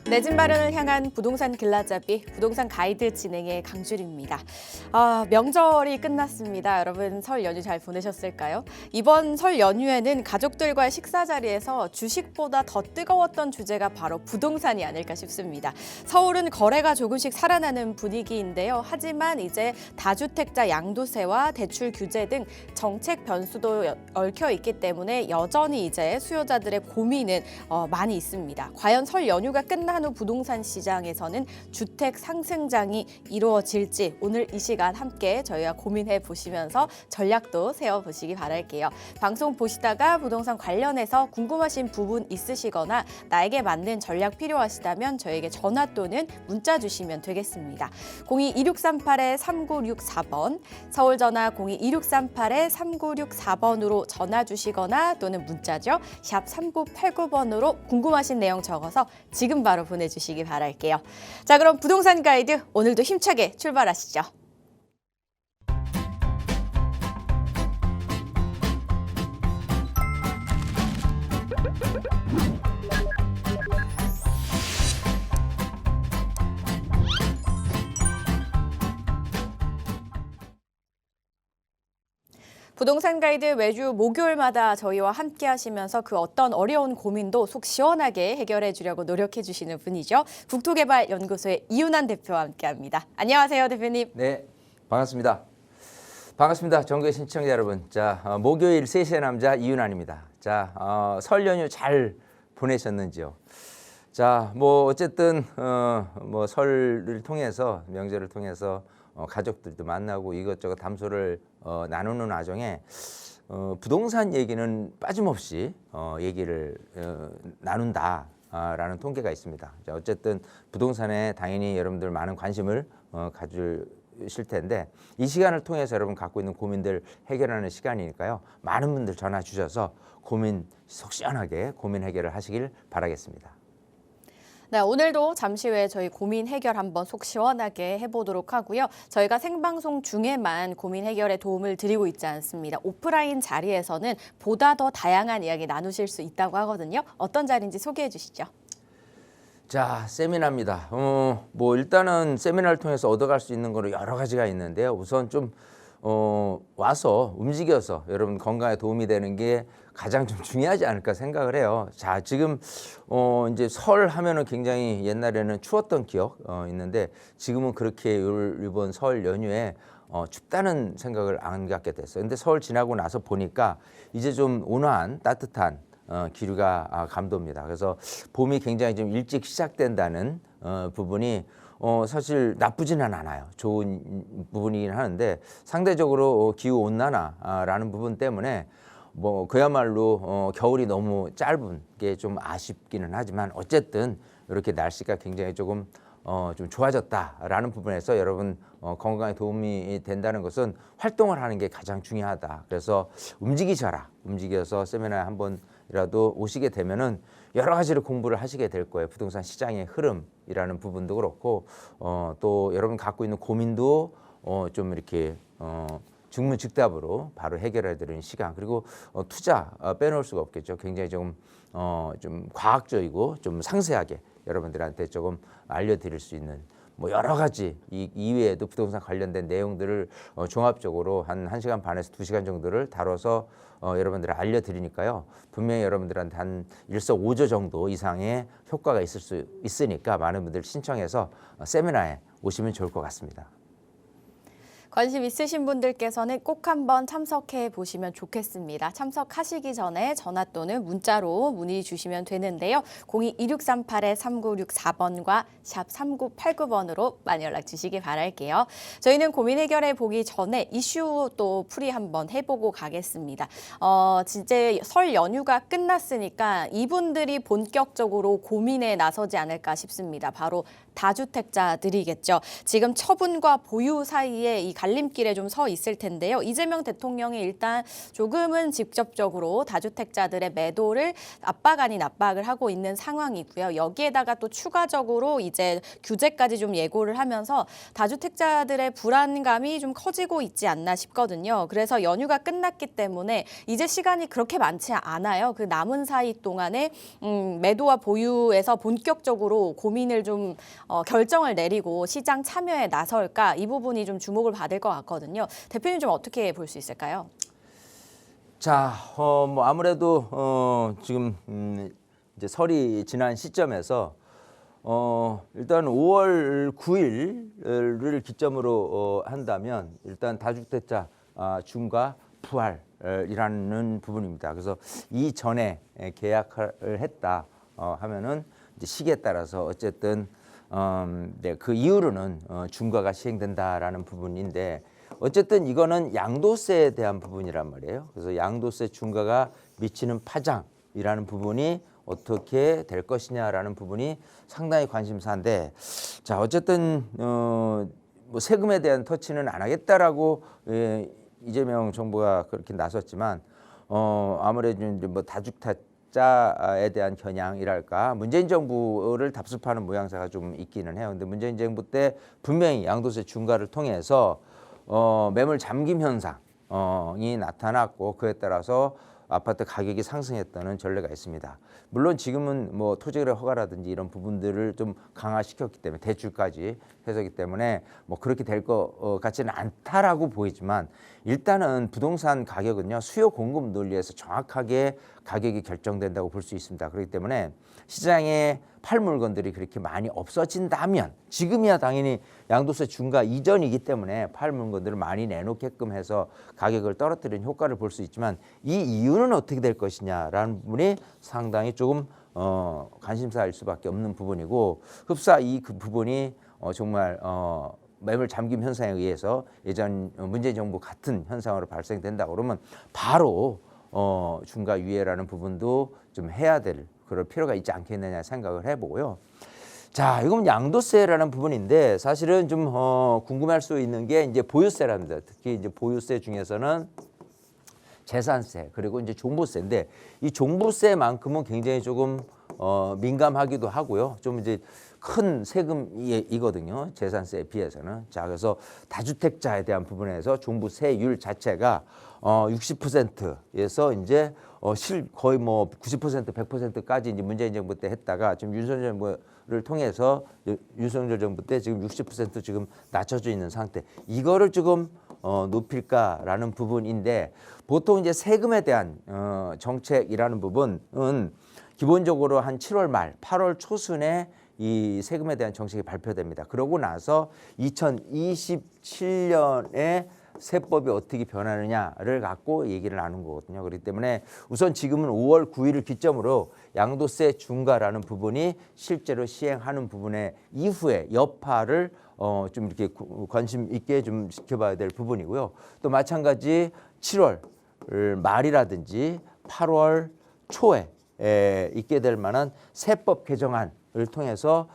내 집 마련을 향한 부동산 길라잡이 부동산 가이드 진행의 강주리입니다. 명절이 끝났습니다. 여러분 설 연휴 잘 보내셨을까요? 이번 설 연휴에는 가족들과의 식사 자리에서 주식보다 더 뜨거웠던 주제가 바로 부동산이 아닐까 싶습니다. 서울은 거래가 조금씩 살아나는 분위기인데요. 하지만 이제 다주택자 양도세와 대출 규제 등 정책 변수도 얽혀 있기 때문에 여전히 이제 수요자들의 고민은 많이 있습니다. 과연 설 연휴가 끝난 후 부동산 시장에서는 주택 상승장이 이루어질지 오늘 이 시간 함께 저희와 고민해 보시면서 전략도 세워보시기 바랄게요. 방송 보시다가 부동산 관련해서 궁금하신 부분 있으시거나 나에게 맞는 전략 필요하시다면 저에게 전화 또는 문자 주시면 되겠습니다. 02-2638-3964번, 서울 전화 02-2638-3964번으로 전화 주시거나 또는 문자죠. 샵 3989번으로 궁금하신 내용 적어서 지금 바로 보내주시기 바랄게요. 자, 그럼 부동산 가이드 오늘도 힘차게 출발하시죠. 부동산 가이드 매주 목요일마다 저희와 함께 하시면서 그 어떤 어려운 고민도 속 시원하게 해결해 주려고 노력해 주시는 분이죠. 국토개발연구소의 이윤환 대표와 함께합니다. 안녕하세요, 대표님. 네, 반갑습니다. 반갑습니다. 전국의 시청자 여러분. 자, 목요일 3시의 남자 이윤환입니다. 자, 설 연휴 잘 보내셨는지요? 자, 뭐 어쨌든 뭐 설을 통해서 명절을 통해서 가족들도 만나고 이것저것 담소를 나누는 와중에 부동산 얘기는 빠짐없이 얘기를 나눈다라는 통계가 있습니다. 자, 어쨌든 부동산에 당연히 여러분들 많은 관심을 가지실 텐데 이 시간을 통해서 여러분 갖고 있는 고민들 해결하는 시간이니까요. 많은 분들 전화 주셔서 고민 속 시원하게 고민 해결을 하시길 바라겠습니다. 네, 오늘도 잠시 후에 저희 고민 해결 한번 속 시원하게 해보도록 하고요. 저희가 생방송 중에만 고민 해결에 도움을 드리고 있지 않습니다. 오프라인 자리에서는 보다 더 다양한 이야기 나누실 수 있다고 하거든요. 어떤 자리인지 소개해 주시죠. 자, 세미나입니다. 뭐 일단은 세미나를 통해서 얻어갈 수 있는 거는 여러 가지가 있는데요. 우선 좀 와서 움직여서 여러분 건강에 도움이 되는 게 가장 좀 중요하지 않을까 생각을 해요. 자, 지금 이제 설 하면은 굉장히 옛날에는 추웠던 기억 있는데 지금은 그렇게 이번 설 연휴에 춥다는 생각을 안 갖게 됐어요. 근데 설 지나고 나서 보니까 이제 좀 온화한 따뜻한 기류가 감돕니다. 그래서 봄이 굉장히 좀 일찍 시작된다는 부분이 사실 나쁘지는 않아요. 좋은 부분이긴 하는데 상대적으로 기후 온난화라는 부분 때문에 뭐 그야말로 겨울이 너무 짧은 게 좀 아쉽기는 하지만 어쨌든 이렇게 날씨가 굉장히 조금 좀 좋아졌다라는 부분에서 여러분 건강에 도움이 된다는 것은 활동을 하는 게 가장 중요하다. 그래서 움직여서 세미나에 한번이라도 오시게 되면은 여러 가지를 공부를 하시게 될 거예요. 부동산 시장의 흐름이라는 부분도 그렇고 또 여러분 갖고 있는 고민도 좀 이렇게 즉문즉답으로 바로 해결해 드리는 시간. 그리고 투자 빼놓을 수가 없겠죠. 굉장히 좀 과학적이고 좀 상세하게 여러분들한테 조금 알려드릴 수 있는 뭐 여러 가지 이외에도 부동산 관련된 내용들을 종합적으로 한 1시간 반에서 2시간 정도를 다뤄서 여러분들 알려드리니까요. 분명히 여러분들한테 한 일석오조 정도 이상의 효과가 있을 수 있으니까 많은 분들 신청해서 세미나에 오시면 좋을 것 같습니다. 관심 있으신 분들께서는 꼭 한번 참석해 보시면 좋겠습니다. 참석하시기 전에 전화 또는 문자로 문의 주시면 되는데요. 02-2638-3964번과 샵 3989번으로 많이 연락 주시기 바랄게요. 저희는 고민 해결해 보기 전에 이슈 또 풀이 한번 해보고 가겠습니다. 진짜 설 연휴가 끝났으니까 이분들이 본격적으로 고민에 나서지 않을까 싶습니다. 바로 다주택자들이겠죠. 지금 처분과 보유 사이에 이 갈림길에 좀 서 있을 텐데요. 이재명 대통령이 일단 조금은 직접적으로 다주택자들의 매도를 압박 아닌 압박을 하고 있는 상황이고요. 여기에다가 또 추가적으로 이제 규제까지 좀 예고를 하면서 다주택자들의 불안감이 좀 커지고 있지 않나 싶거든요. 그래서 연휴가 끝났기 때문에 이제 시간이 그렇게 많지 않아요. 그 남은 사이 동안에 매도와 보유에서 본격적으로 고민을 좀 결정을 내리고 시장 참여에 나설까 이 부분이 좀 주목을 받을 것 같거든요. 대표님 좀 어떻게 볼 수 있을까요? 자, 뭐 아무래도 지금 이제 설이 지난 시점에서 일단 5월 9일을 기점으로 한다면 일단 다주택자 중과 부활이라는 부분입니다. 그래서 이전에 계약을 했다 하면은 이제 시기에 따라서 어쨌든 네, 그 이후로는 중과가 시행된다라는 부분인데 어쨌든 이거는 양도세에 대한 부분이란 말이에요. 그래서 양도세 중과가 미치는 파장이라는 부분이 어떻게 될 것이냐라는 부분이 상당히 관심사인데 자 어쨌든 뭐 세금에 대한 터치는 안 하겠다라고 이재명 정부가 그렇게 나섰지만 아무래도 이제 뭐 다주택자에 대한 겨냥이랄까 문재인 정부를 답습하는 모양새가 좀 있기는 해요. 근데 문재인 정부 때 분명히 양도세 중과를 통해서 매물 잠김 현상이 나타났고 그에 따라서 아파트 가격이 상승했다는 전례가 있습니다. 물론 지금은 뭐 토지거래 허가라든지 이런 부분들을 좀 강화시켰기 때문에 대출까지 해서기 때문에 뭐 그렇게 될 것 같지는 않다라고 보이지만 일단은 부동산 가격은요 수요 공급 논리에서 정확하게 가격이 결정된다고 볼 수 있습니다. 그렇기 때문에 시장에 팔 물건들이 그렇게 많이 없어진다면 지금이야 당연히 양도세 중과 이전이기 때문에 팔 물건들을 많이 내놓게끔 해서 가격을 떨어뜨리는 효과를 볼 수 있지만 이 이유는 어떻게 될 것이냐라는 부분이 상당히 조금 관심사일 수밖에 없는 부분이고 흡사 그 부분이 정말 매물 잠김 현상에 의해서 예전 문재인 정부 같은 현상으로 발생된다 그러면 바로 중과 유예라는 부분도 좀 해야 될 그럴 필요가 있지 않겠느냐 생각을 해보고요. 자, 이건 양도세라는 부분인데 사실은 좀 궁금할 수 있는 게 이제 보유세랍니다. 특히 이제 보유세 중에서는 재산세 그리고 이제 종부세인데 이 종부세만큼은 굉장히 조금 민감하기도 하고요. 좀 이제 큰 세금이거든요. 재산세에 비해서는. 자, 그래서 다주택자에 대한 부분에서 종부세율 자체가 60%에서 이제 거의 뭐 90% 100%까지 이제 문재인 정부 때 했다가 지금 윤석열 정부를 통해서 윤석열 정부 때 지금 60% 지금 낮춰져 있는 상태. 이거를 조금 높일까라는 부분인데 보통 이제 세금에 대한 정책이라는 부분은 기본적으로 한 7월 말, 8월 초순에 이 세금에 대한 정책이 발표됩니다. 그러고 나서 2027년에 세법이 어떻게 변하느냐를 갖고 얘기를 나눈 거거든요. 그렇기 때문에 우선 지금은 5월 9일을 기점으로 양도세 중과라는 부분이 실제로 시행하는 부분의 이후에 여파를 좀 이렇게 관심 있게 좀 지켜봐야 될 부분이고요. 또 마찬가지 7월 말이라든지 8월 초에 있게 될 만한 세법 개정안을 통해서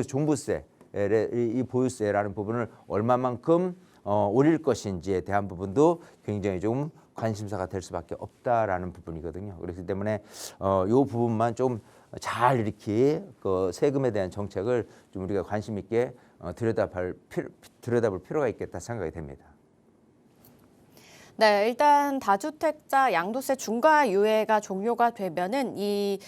종부세 이 보유세라는 부분을 얼마만큼 올릴 것인지에 대한 부분도 굉장히 좀 관심사가 될 수밖에 없다라는 부분이거든요. 그렇기 때문에 이 부분만 좀 잘 이렇게 그 세금에 대한 정책을 좀 우리가 관심 있게 들여다볼 필요가 있겠다 생각이 됩니다. 네, 일단 다주택자 양도세 중과 유예가 종료가 되면은 이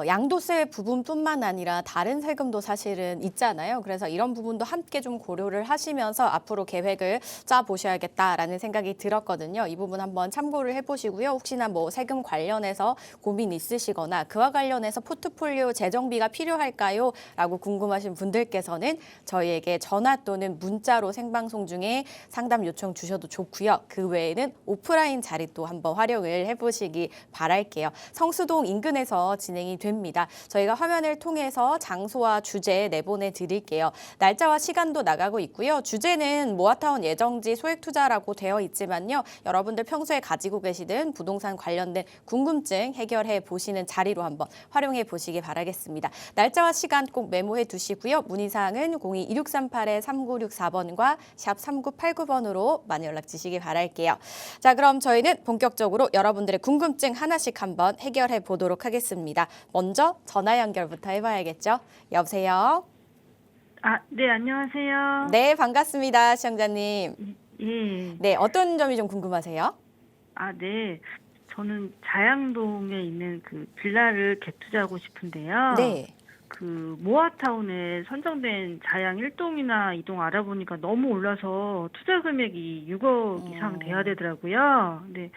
양도세 부분뿐만 아니라 다른 세금도 사실은 있잖아요. 그래서 이런 부분도 함께 좀 고려를 하시면서 앞으로 계획을 짜 보셔야겠다라는 생각이 들었거든요. 이 부분 한번 참고를 해보시고요. 혹시나 뭐 세금 관련해서 고민 있으시거나 그와 관련해서 포트폴리오 재정비가 필요할까요? 라고 궁금하신 분들께서는 저희에게 전화 또는 문자로 생방송 중에 상담 요청 주셔도 좋고요. 그 외에는 오프라인 자리도 한번 활용을 해보시기 바랄게요. 성수동 인근에서 진행이 됩니다. 저희가 화면을 통해서 장소와 주제 내보내 드릴게요. 날짜와 시간도 나가고 있고요. 주제는 모아타운 예정지 소액 투자라고 되어 있지만요. 여러분들 평소에 가지고 계시는 부동산 관련된 궁금증 해결해 보시는 자리로 한번 활용해 보시기 바라겠습니다. 날짜와 시간 꼭 메모해 두시고요. 문의사항은 02-2638-3964번과 샵 3989번으로 많이 연락 주시기 바랄게요. 자, 그럼 저희는 본격적으로 여러분들의 궁금증 하나씩 한번 해결해 보도록 하겠습니다. 먼저 전화 연결부터 해봐야겠죠. 여보세요? 네, 안녕하세요. 네, 반갑습니다. 시청자님. 예. 네, 어떤 점이 좀 궁금하세요? 네. 저는 자양동에 있는 그 빌라를 갭투자하고 싶은데요. 네. 그 모아타운에 선정된 자양 1동이나 2동 알아보니까 너무 올라서 투자 금액이 6억 이상 돼야 되더라고요. 근데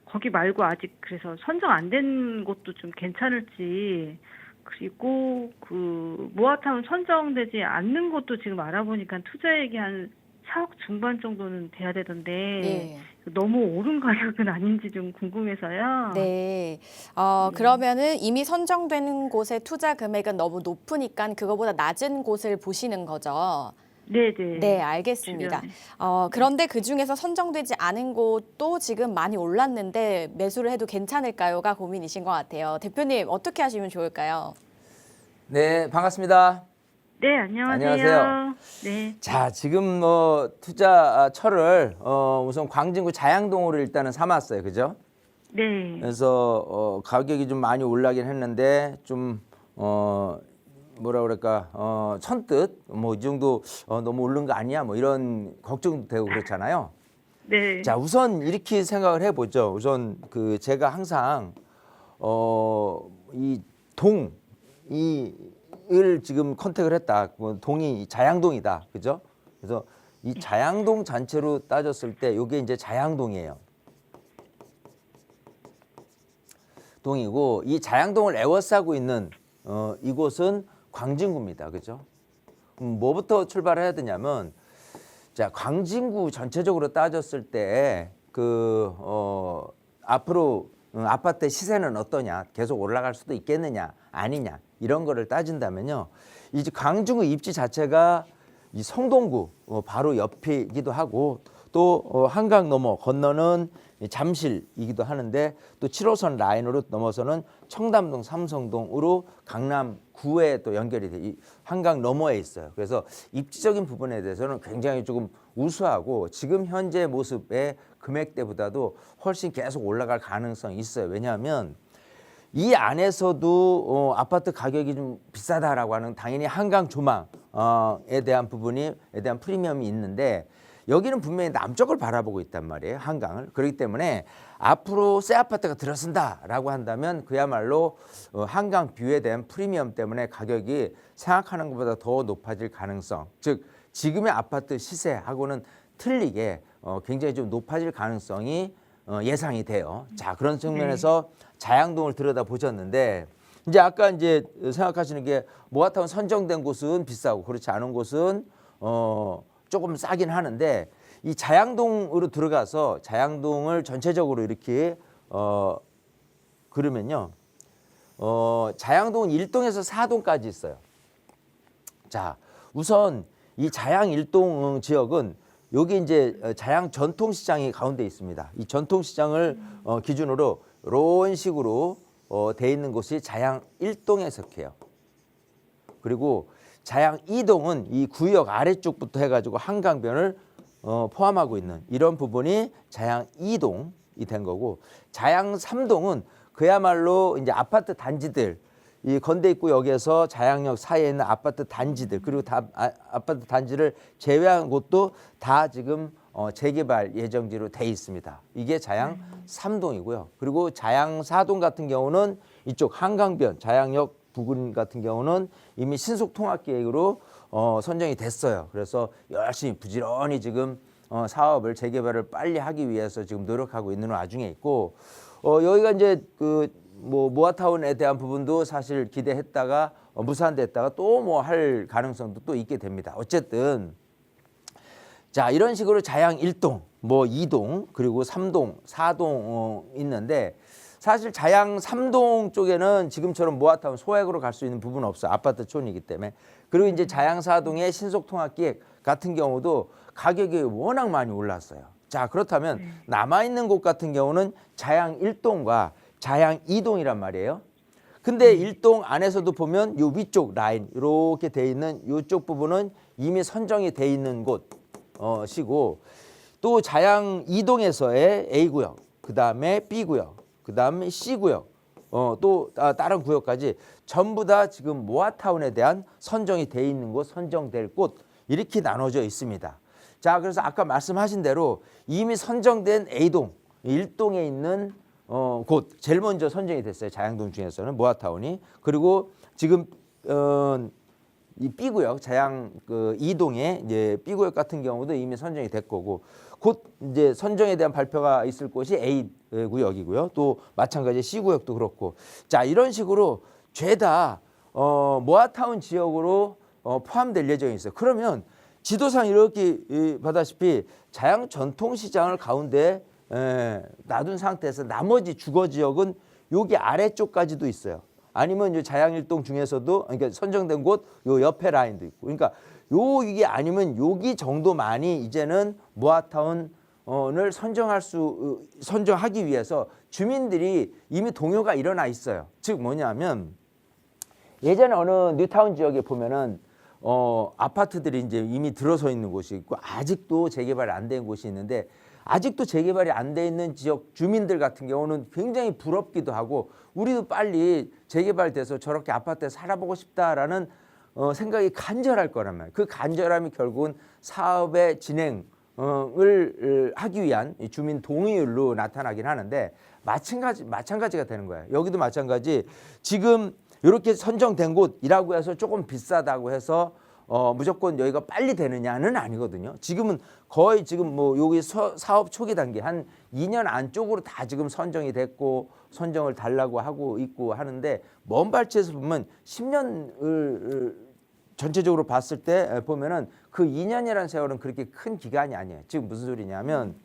거기 말고 아직 그래서 선정 안 된 곳도 좀 괜찮을지, 그리고 그 모아타운 선정되지 않는 곳도 지금 알아보니까 투자액이 한 4억 중반 정도는 돼야 되던데 예. 너무 오른 가격은 아닌지 좀 궁금해서요. 네. 그러면은 이미 선정된 곳의 투자 금액은 너무 높으니까 그거보다 낮은 곳을 보시는 거죠. 네네. 네, 알겠습니다. 주변에. 그런데 그 중에서 선정되지 않은 곳도 지금 많이 올랐는데 매수를 해도 괜찮을까요가 고민이신 것 같아요. 대표님, 어떻게 하시면 좋을까요? 네, 반갑습니다. 네, 안녕하세요. 안녕하세요. 네. 자, 지금 투자처를 우선 광진구 자양동으로 일단은 삼았어요. 그죠? 네. 그래서 가격이 좀 많이 올라긴 했는데 좀 뭐라 그럴까 선뜻 뭐 이 정도 너무 오른 거 아니야 뭐 이런 걱정도 되고 그렇잖아요. 네. 자, 우선 이렇게 생각을 해보죠. 우선 그 제가 항상 이 동이을 지금 컨택을 했다. 뭐 동이 자양동이다, 그죠? 그래서 이 자양동 전체로 따졌을 때 이게 이제 자양동이에요. 동이고 이 자양동을 에워싸고 있는 이곳은 광진구입니다, 그죠? 뭐부터 출발해야 되냐면, 자, 광진구 전체적으로 따졌을 때 앞으로 아파트 시세는 어떠냐, 계속 올라갈 수도 있겠느냐, 아니냐 이런 거를 따진다면요, 이제 광진구 입지 자체가 이 성동구 바로 옆이기도 하고 또 한강 넘어 건너는 잠실이기도 하는데 또 7호선 라인으로 넘어서는 청담동, 삼성동으로 강남구에 또 연결이 돼 한강 너머에 있어요. 그래서 입지적인 부분에 대해서는 굉장히 조금 우수하고 지금 현재 모습의 금액대보다도 훨씬 계속 올라갈 가능성이 있어요. 왜냐하면 이 안에서도 아파트 가격이 좀 비싸다라고 하는 당연히 한강 조망에 대한 부분에 대한 프리미엄이 있는데 여기는 분명히 남쪽을 바라보고 있단 말이에요. 한강을. 그렇기 때문에 앞으로 새 아파트가 들어선다라고 한다면 그야말로 한강 뷰에 대한 프리미엄 때문에 가격이 생각하는 것보다 더 높아질 가능성, 즉 지금의 아파트 시세하고는 틀리게 굉장히 좀 높아질 가능성이 예상이 돼요. 자, 그런 측면에서 자양동을 들여다보셨는데 이제 아까 이제 생각하시는 게 모아타운 선정된 곳은 비싸고 그렇지 않은 곳은 조금 싸긴 하는데 이 자양동으로 들어가서 자양동을 전체적으로 이렇게 그러면요, 자양동은 1동에서 4동까지 있어요. 자, 우선 이 자양 1동 지역은 여기 이제 자양 전통시장이 가운데 있습니다. 이 전통시장을 기준으로 이런 식으로 돼 있는 곳이 자양 1동에 속해요. 그리고 자양 2동은 이 구역 아래쪽부터 해가지고 한강변을 포함하고 있는 이런 부분이 자양 2동이 된 거고, 자양 3동은 그야말로 이제 아파트 단지들, 이 건대입구역에서 자양역 사이에 있는 아파트 단지들, 그리고 다 아파트 단지를 제외한 곳도 다 지금 재개발 예정지로 돼 있습니다. 이게 자양 3동이고요. 그리고 자양 4동 같은 경우는 이쪽 한강변 자양역 부근 같은 경우는 이미 신속 통합 계획으로 선정이 됐어요. 그래서 열심히 부지런히 지금 사업을 재개발을 빨리 하기 위해서 지금 노력하고 있는 와중에 있고, 여기가 이제 뭐 모아타운에 대한 부분도 사실 기대했다가 무산됐다가 또 뭐 할 가능성도 또 있게 됩니다. 어쨌든 자, 이런 식으로 자양 1동 뭐 2동 그리고 3동, 4동 있는데 사실 자양 3동 쪽에는 지금처럼 모아타운 소액으로 갈 수 있는 부분은 없어요. 아파트촌이기 때문에. 그리고 이제 자양 4동의 신속통합기획 같은 경우도 가격이 워낙 많이 올랐어요. 자, 그렇다면 남아있는 곳 같은 경우는 자양 1동과 자양 2동이란 말이에요. 근데 1동 안에서도 보면 요 위쪽 라인 이렇게 돼 있는 이쪽 부분은 이미 선정이 돼 있는 곳이고 또 자양 2동에서의 A구역, 그 다음에 B구역, 그 다음에 C구역, 또 다른 구역까지 전부 다 지금 모아타운에 대한 선정이 돼 있는 곳, 선정될 곳 이렇게 나눠져 있습니다. 자, 그래서 아까 말씀하신 대로 이미 선정된 A동, 1동에 있는 곳 제일 먼저 선정이 됐어요. 자양동 중에서는 모아타운이. 그리고 지금 이 B구역, 자양 그 2동의 이제 B구역 같은 경우도 이미 선정이 됐고 곧 이제 선정에 대한 발표가 있을 곳이 A 구역이고요. 또 마찬가지 C구역도 그렇고. 자, 이런 식으로 죄다 모아타운 지역으로 포함될 예정이 있어요. 그러면 지도상 이렇게 보다시피 자양 전통시장을 가운데 놔둔 상태에서 나머지 주거 지역은 여기 아래쪽까지도 있어요. 아니면 이 자양 1동 중에서도 그러니까 선정된 곳 요 옆에 라인도 있고. 그러니까 이게 아니면 여기 정도만이 이제는 모아타운을 선정하기 위해서 주민들이 이미 동요가 일어나 있어요. 즉 뭐냐면 예전에 어느 뉴타운 지역에 보면은 아파트들이 이제 이미 들어서 있는 곳이 있고 아직도 재개발이 안 된 곳이 있는데 아직도 재개발이 안 돼 있는 지역 주민들 같은 경우는 굉장히 부럽기도 하고 우리도 빨리 재개발돼서 저렇게 아파트에 살아보고 싶다라는 생각이 간절할 거란 말이에요. 그 간절함이 결국은 사업의 진행을 하기 위한 주민 동의율로 나타나긴 하는데 마찬가지가 되는 거예요. 여기도 마찬가지. 지금 이렇게 선정된 곳이라고 해서 조금 비싸다고 해서 무조건 여기가 빨리 되느냐는 아니거든요. 지금은 거의 지금 뭐 여기 사업 초기 단계 한 2년 안쪽으로 다 지금 선정이 됐고 선정을 달라고 하고 있고 하는데 먼 발치에서 보면 10년을 전체적으로 봤을 때 보면은 그 2년이라는 세월은 그렇게 큰 기간이 아니에요. 지금 무슨 소리냐면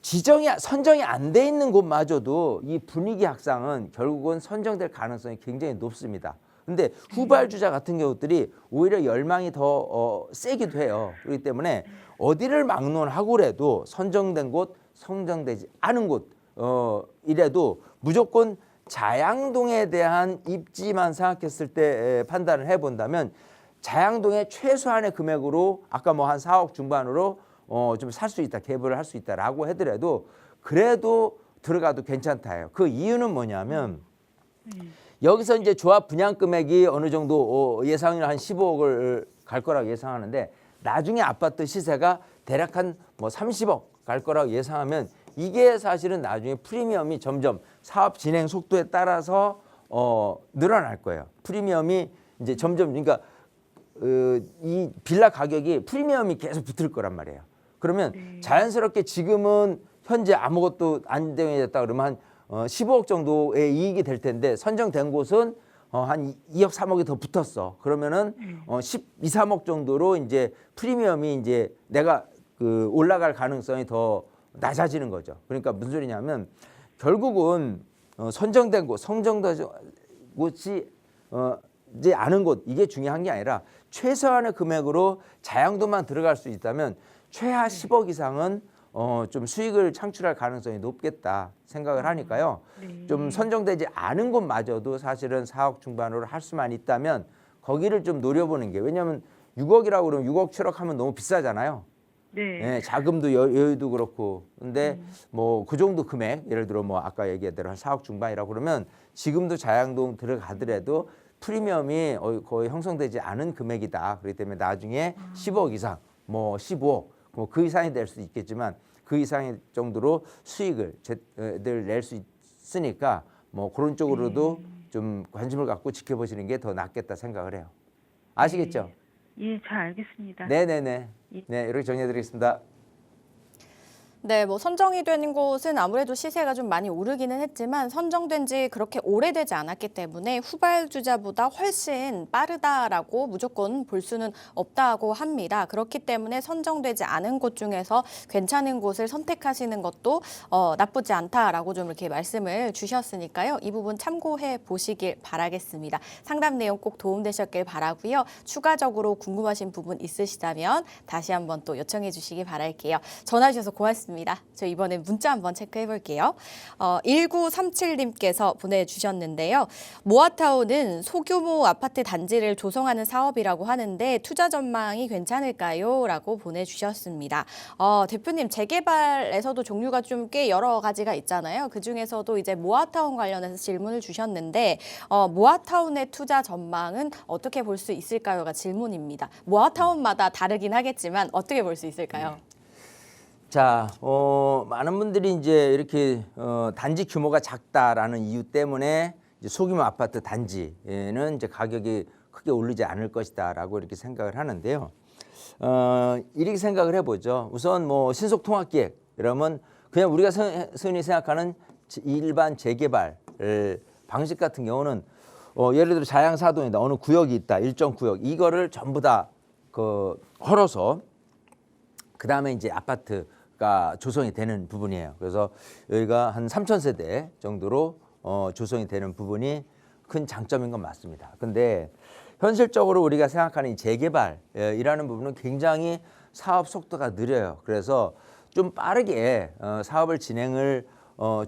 선정이 안 돼 있는 곳마저도 이 분위기 확산은 결국은 선정될 가능성이 굉장히 높습니다. 근데 후발주자 같은 경우들이 오히려 열망이 더 세기도 해요. 그렇기 때문에 어디를 막론하고라도 선정된 곳, 선정되지 않은 곳 이래도 무조건 자양동에 대한 입지만 생각했을 때 판단을 해본다면 자양동의 최소한의 금액으로 아까 뭐 한 4억 중반으로 좀 살 수 있다, 개발을 할 수 있다라고 하더라도 그래도 들어가도 괜찮다예요. 그 이유는 뭐냐면 여기서 이제 조합 분양 금액이 어느 정도 예상을 한 15억을 갈 거라고 예상하는데 나중에 아파트 시세가 대략 한 뭐 30억 갈 거라고 예상하면 이게 사실은 나중에 프리미엄이 점점 사업 진행 속도에 따라서 늘어날 거예요. 프리미엄이 이제 점점 그러니까 이 빌라 가격이 프리미엄이 계속 붙을 거란 말이에요. 그러면 자연스럽게 지금은 현재 아무것도 안 되어졌다 그러면 한 15억 정도의 이익이 될 텐데 선정된 곳은 한 2억 3억이 더 붙었어. 그러면은 12, 3억 정도로 이제 프리미엄이 이제 내가 그 올라갈 가능성이 더 낮아지는 거죠. 그러니까 무슨 소리냐면 결국은 선정된 곳, 선정된 곳이 이제 아는 곳 이게 중요한 게 아니라 최소한의 금액으로 자양도만 들어갈 수 있다면 최하 10억 이상은 좀 수익을 창출할 가능성이 높겠다 생각을 하니까요. 좀 선정되지 않은 곳마저도 사실은 4억 중반으로 할 수만 있다면 거기를 좀 노려보는 게 왜냐하면 6억이라고 그러면 6억 7억 하면 너무 비싸잖아요. 네, 자금도 여유도 그렇고 근데 뭐 그 정도 금액 예를 들어 뭐 아까 얘기한 대로 한 4억 중반이라고 그러면 지금도 자양동 들어가더라도 프리미엄이 거의 형성되지 않은 금액이다. 그렇기 때문에 나중에 10억 이상 뭐 15억 뭐 그 이상이 될 수도 있겠지만 그 이상의 정도로 수익을 낼 수 있으니까 뭐 그런 쪽으로도 좀 관심을 갖고 지켜보시는 게 더 낫겠다 생각을 해요. 아시겠죠? 예, 잘 알겠습니다. 네네네. 네, 이렇게 정리해드리겠습니다. 네, 뭐 선정이 된 곳은 아무래도 시세가 좀 많이 오르기는 했지만 선정된 지 그렇게 오래되지 않았기 때문에 후발주자보다 훨씬 빠르다라고 무조건 볼 수는 없다고 합니다. 그렇기 때문에 선정되지 않은 곳 중에서 괜찮은 곳을 선택하시는 것도 나쁘지 않다라고 좀 이렇게 말씀을 주셨으니까요. 이 부분 참고해 보시길 바라겠습니다. 상담 내용 꼭 도움되셨길 바라고요. 추가적으로 궁금하신 부분 있으시다면 다시 한번 또 요청해 주시기 바랄게요. 전화 주셔서 고맙습니다. 저 이번에 문자 한번 체크해 볼게요. 1937님께서 보내주셨는데요. 모아타운은 소규모 아파트 단지를 조성하는 사업이라고 하는데 투자 전망이 괜찮을까요? 라고 보내주셨습니다. 대표님, 재개발에서도 종류가 좀 꽤 여러 가지가 있잖아요. 그중에서도 이제 모아타운 관련해서 질문을 주셨는데 모아타운의 투자 전망은 어떻게 볼 수 있을까요?가 질문입니다. 모아타운마다 다르긴 하겠지만 어떻게 볼 수 있을까요? 자, 많은 분들이 이제 이렇게 단지 규모가 작다라는 이유 때문에 이제 소규모 아파트 단지에는 이제 가격이 크게 오르지 않을 것이다라고 이렇게 생각을 하는데요. 이렇게 생각을 해보죠. 우선 뭐 신속통합기획 이러면 그냥 우리가 흔히 생각하는 일반 재개발 방식 같은 경우는 예를 들어 자양사동이다. 어느 구역이 있다. 일정 구역. 이거를 전부 다 헐어서 그 다음에 이제 아파트가 조성이 되는 부분이에요. 그래서 여기가 한 3,000세대 정도로 조성이 되는 부분이 큰 장점인 건 맞습니다. 근데 현실적으로 우리가 생각하는 이 재개발이라는 부분은 굉장히 사업 속도가 느려요. 그래서 좀 빠르게 사업을 진행을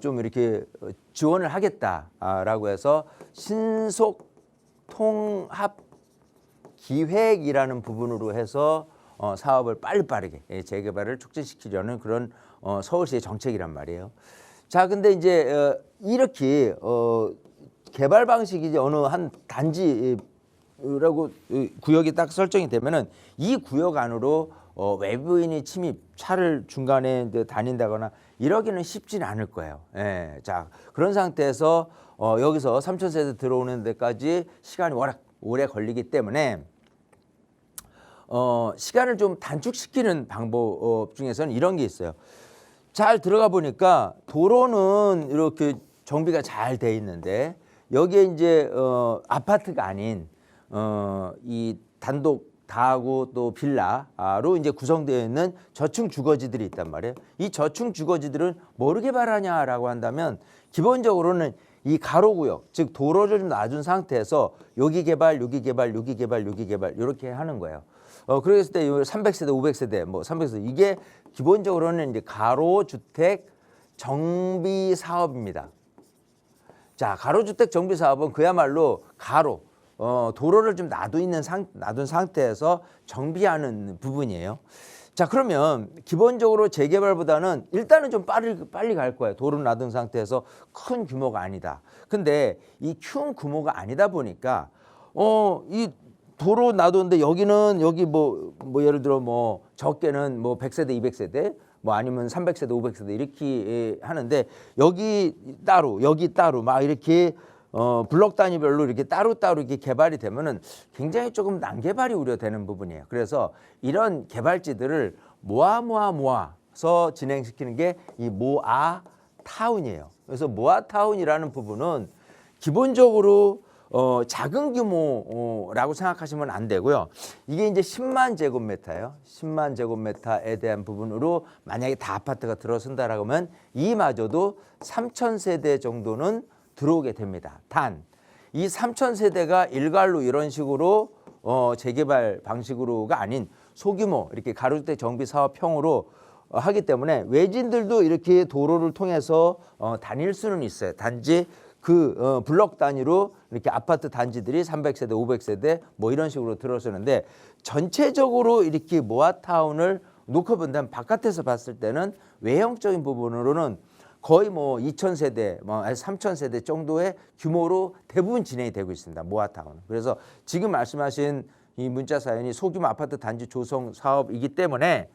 좀 이렇게 지원을 하겠다라고 해서 신속 통합 기획이라는 부분으로 해서 사업을 빠르게 재개발을 촉진시키려는 그런 서울시의 정책이란 말이에요. 자, 근데 이제 이렇게 개발 방식이 이제 어느 한 단지라고 구역이 딱 설정이 되면은 이 구역 안으로 외부인이 침입, 차를 중간에 이제 다닌다거나 이러기는 쉽지는 않을 거예요. 예, 자, 그런 상태에서 여기서 3,000세대 들어오는 데까지 시간이 워낙 오래 걸리기 때문에 시간을 좀 단축시키는 방법 중에서는 이런 게 있어요. 잘 들어가 보니까 도로는 이렇게 정비가 잘 돼 있는데 여기에 이제 아파트가 아닌 이 단독 다하고 또 빌라로 이제 구성되어 있는 저층 주거지들이 있단 말이에요. 이 저층 주거지들은 뭐를 개발하냐라고 한다면 기본적으로는 이 가로구역, 즉 도로를 좀 놔준 상태에서 여기 개발, 여기 개발, 여기 개발, 여기 개발 이렇게 하는 거예요. 그랬을 때 300세대, 500세대, 뭐 300세대 이게 기본적으로는 이제 가로주택 정비 사업입니다. 자, 가로주택 정비 사업은 그야말로 가로 도로를 좀 놔둔 상태에서 정비하는 부분이에요. 자, 그러면 기본적으로 재개발보다는 일단은 좀 빨리 갈 거예요. 도로 놔둔 상태에서 큰 규모가 아니다. 근데 이 큰 규모가 아니다 보니까 이 도로 놔뒀는데 여기는 여기 뭐 예를 들어 뭐 적게는 뭐 100세대, 200세대 뭐 아니면 300세대, 500세대 이렇게 하는데 여기 따로 막 이렇게 블록 단위별로 이렇게 따로따로 이렇게 개발이 되면은 굉장히 조금 난개발이 우려되는 부분이에요. 그래서 이런 개발지들을 모아서 진행시키는 게 이 모아타운이에요. 그래서 모아타운이라는 부분은 기본적으로 작은 규모라고 생각하시면 안 되고요. 이게 이제 10만 제곱미터예요. 10만 제곱미터에 대한 부분으로 만약에 다 아파트가 들어선다라고 하면 이마저도 3,000세대 정도는 들어오게 됩니다. 단 이 3,000세대가 일괄로 이런 식으로 재개발 방식으로가 아닌 소규모 이렇게 가로주택 정비 사업형으로 하기 때문에 외진들도 이렇게 도로를 통해서 다닐 수는 있어요. 단지 그 블록 단위로 이렇게 아파트 단지들이 300세대, 500세대 뭐 이런 식으로 들어서는데 전체적으로 이렇게 모아타운을 놓고 본다면 바깥에서 봤을 때는 외형적인 부분으로는 거의 뭐 2,000세대, 뭐 3,000세대 정도의 규모로 대부분 진행이 되고 있습니다. 모아타운. 그래서 지금 말씀하신 이 문자 사연이 소규모 아파트 단지 조성 사업이기 때문에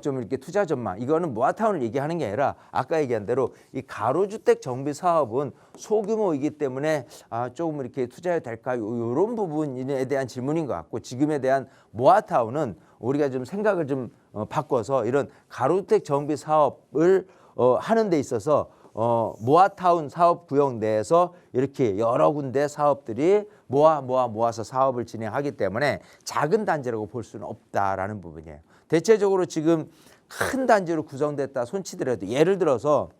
좀 이렇게 투자 전망 이거는 모아타운을 얘기하는 게 아니라 아까 얘기한 대로 이 가로주택 정비 사업은 소규모이기 때문에 조금 이렇게 투자해도 될까요? 이런 부분에 대한 질문인 것 같고 지금에 대한 모아타운은 우리가 좀 생각을 좀 바꿔서 이런 가로주택 정비 사업을 하는 데 있어서 모아타운 사업구역 내에서 이렇게 여러 군데 사업들이 모아서 사업을 진행하기 때문에 작은 단지라고 볼 수는 없다라는 부분이에요. 대체적으로 지금 큰 단지로 구성됐다 손치더라도 예를 들어서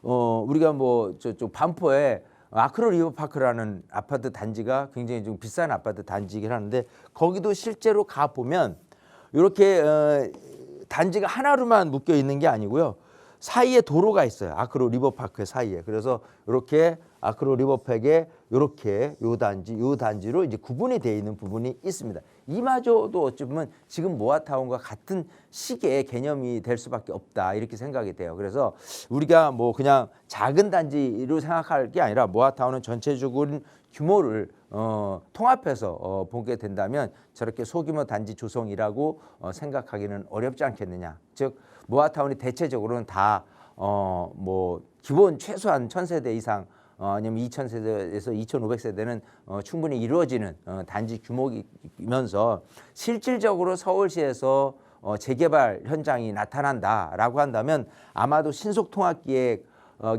우리가 뭐 저쪽 반포에 아크로 리버파크라는 아파트 단지가 굉장히 좀 비싼 아파트 단지이긴 하는데 거기도 실제로 가 보면 이렇게 단지가 하나로만 묶여 있는 게 아니고요. 사이에 도로가 있어요. 아크로 리버파크 사이에. 그래서 이렇게 아크로 리버파크에 이렇게 요 단지로 이제 구분이 되어 있는 부분이 있습니다. 이마저도 어찌 보면 지금 모아타운과 같은 식의 개념이 될 수밖에 없다 이렇게 생각이 돼요. 그래서 우리가 뭐 그냥 작은 단지로 생각할 게 아니라 모아타운은 전체적인 규모를 통합해서 보게 된다면 저렇게 소규모 단지 조성이라고 생각하기는 어렵지 않겠느냐. 즉 모아타운이 대체적으로는 다 뭐 기본 최소한 1000세대 이상 아니면 2000세대에서 2500세대는 충분히 이루어지는 단지 규모이면서 실질적으로 서울시에서 재개발 현장이 나타난다라고 한다면 아마도 신속통합기획에